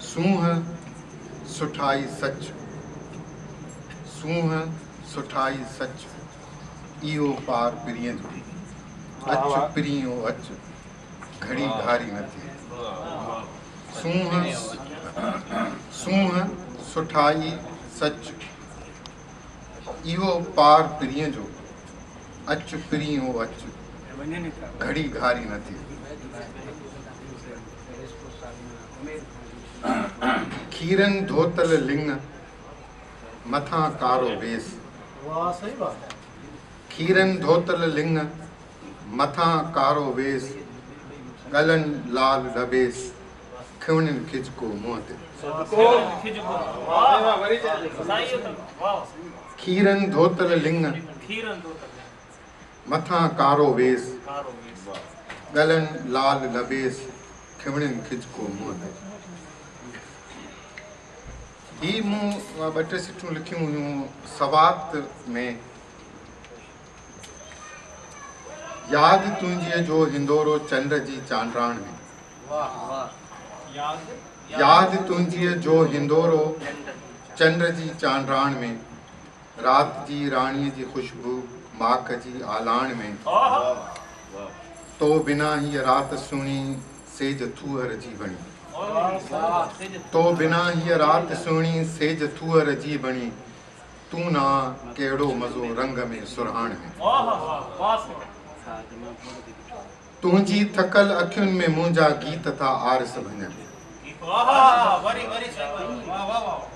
सूंह सुठाई सच, सूंह सुठाई सच, इहो पार पिरीअ जो, अच पिरीओ अच, घड़ी घारी न थिए। सूंह सुठाई सच, इहो पार पिरीअ जो, अच पिरीओ अच, घड़ी घारी न थिए। खीरन धोतल लिंग, मथां कारो वेस। खीरन धोतल लिंग, मथां कारो वेस, गलन लाल डबेस, खिवणिन खिजको मुंह ते। खीरन धोतल लिंग, मथां कारो वेस, गलन लाल डबेस, खिवणिन खिजको मुंह ते। ही मूं ॿ टे सिठियूं लिखियूं हुयूं सवात में। यादि तुंहिंजीअ जो हिंदोरो चंड जी चांडराण में। यादि तुंहिंजीअ जो हिंदोरो चंड जी चांडराण में, रात जी राणीअ जी ख़ुशबू माख जी आलाण में। तो बिना हीअ रात सुहिणी सेज थूअर जी बणी। तो बिना हीअ रात सुहिणी सेज थूअर जी बणी, तूं ना कहिड़ो मज़ो रंग में सुरहाण में। तुंहिंजी थकल अखियुनि में मुंहिंजा गीत था आरस भञनि।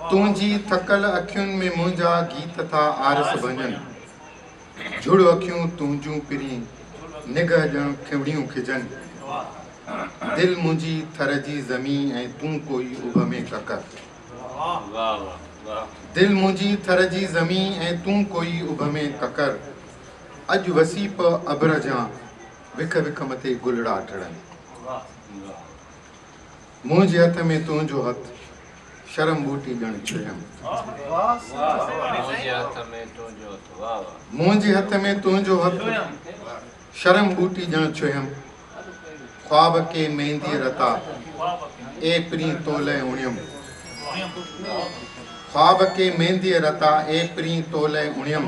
तुंहिंजी थकल अखियुनि में मुंहिंजा गीत था आरस भञनि। जुड़ अखियूं तुंहिंजूं पिरी निगाह ॼण खिवड़ियूं खिजनि। दिल मुंहिंजी थर जी ज़मी ऐं तूं कोई उभ में ककर। दिल मुंहिंजी थर जी ज़मी ऐं तूं कोई उभ में ककर। अॼु वसीप अब्र जा विख विख मथे गुलड़ा टिड़नि। मुंहिंजे हथ में तुंहिंजो हथ, शर्म बूटी ॼण छुयमि। मुंहिंजे हथ में तुंहिंजो हथ, शर्म बूटी ॼण छुयमि। ख्वाब के मेहंदी रता, ए प्री तोले उणियम। ख्वाब के मेहंदी रता, ए प्री तोले उणियम।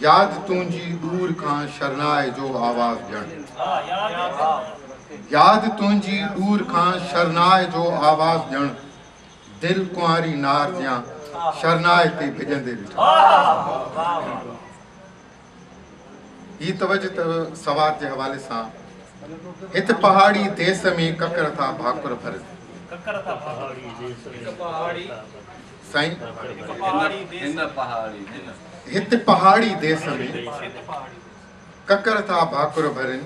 याद तुंहिंजी दूर खां शरनाए जो आवाज़ ॼण। याद तुंहिंजी दूर खां शरनाए जो आवाज़ ॼण। दिल कुंवारी नार जियां शरनाए ते भिजंदे ॾिठा। ही तवजो अथव सवात जे हवाले सां। हित पहाड़ी देश में ककर था भाकुर भरनि। साईं, हित पहाड़ी देश में ककर था भाकुर भरनि।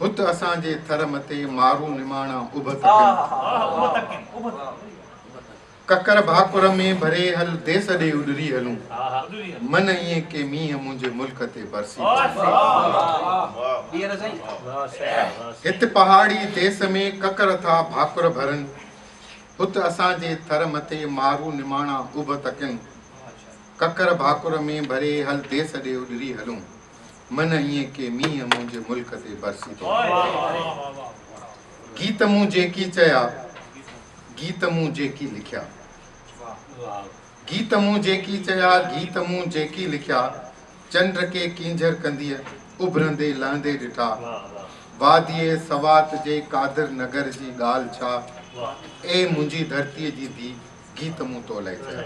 हुत असांजे थर मथे मारू निमाणा उभ तकनि। ककर भाकुर में भरे हल देश ॾे उॾरी हलूं। मन ईअं के मींहं मुंहिंजे मुल्क ते बरसी। हित पहाड़ी देश में ककर था भाकुर भरनि। हुत असांजे थर मथे मारू निमाणा उभ तकनि। ककर भाकुर में भरे हल देश ॾे उॾरी हलूं। मन ईअं के मींहं मुंहिंजे मुल्क ते बरसी थो। गीत मूं जेकी चया, गीत मूं जेकी लिखिया। गीत मूं जेकी चया, गीत मूं जेकी लिखिया। चंड के कींझर कंदीअ उभरंदे लहंदे ॾिठा। वादीअ सवात जे कादर नगर जी ॻाल्हि छा। ए मुंहिंजी धरतीअ जी धी, गीत मूं तो लाइ चया।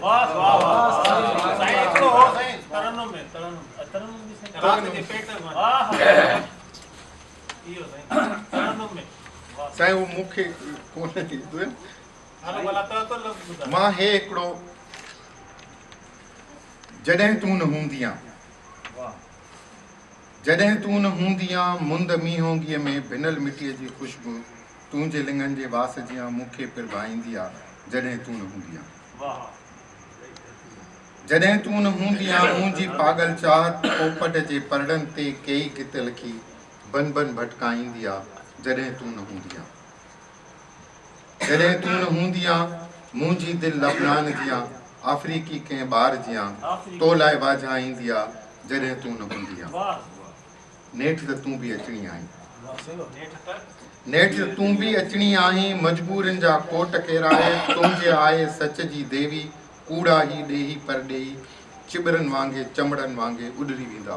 साईं उहो मूंखे कोन ईंदो आहे। मां हे हिकिड़ो जॾहिं तूं न हूंदी आं, जॾहिं तूं न हूंदी आं, मुंद मींहोंगीअ में भिनल मिटीअ जी ख़ुशबू तुंहिंजे लिंगनि जे वास जियां मूंखे पिरभाईंदी आहे। जॾहिं तूं न हूंदी आं, जॾहिं तूं न हूंदी आं, मुंहिंजी पागल चाहत पोपट जे परड़नि ते कई गीत लिखी बन बन भटकाईंदी आहे। जॾहिं तूं न हूंदी आं, जॾहिं तूं न हूंदी आं, मुंहिंजी दिलि लबनान जियां अफ्रीकी कंहिं ॿार जियां तो लाइ वाझाईंदी आहे। जॾहिं तूं न हूंदी आं, नेठि त तूं बि अचणी आहीं। नेठ तूं भी अचणी आहे मजबूरनि जा कोट केराए तुंहिंजे आहे सच जी देवी कूड़ा ही ॾेही पर ॾेही चिबरनि वांगे चमड़नि वांगे उॾरी वेंदा